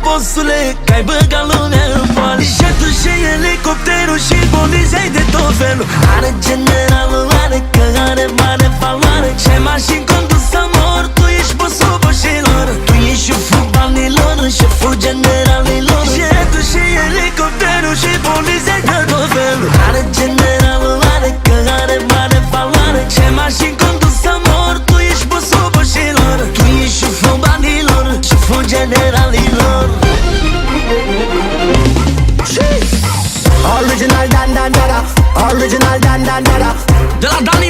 bossule, că ai băgat lumea în poală. Jetul și elicopterul și poliței de tot felul. Are generalul, are că are mare valoare. Ce mașini condus să mor, tu ești bossul boșilor. Tu ești șeful banilor, șeful generalilor. Jetul și elicopterul și poliței de tot felul. Are generalul, are că are mare valoare. Ce mașini condus să mor, tu ești bossul boșilor. Tu ești șeful banilor, șeful generalilor. Original dan dan da da, original dan dan da da. De la Dani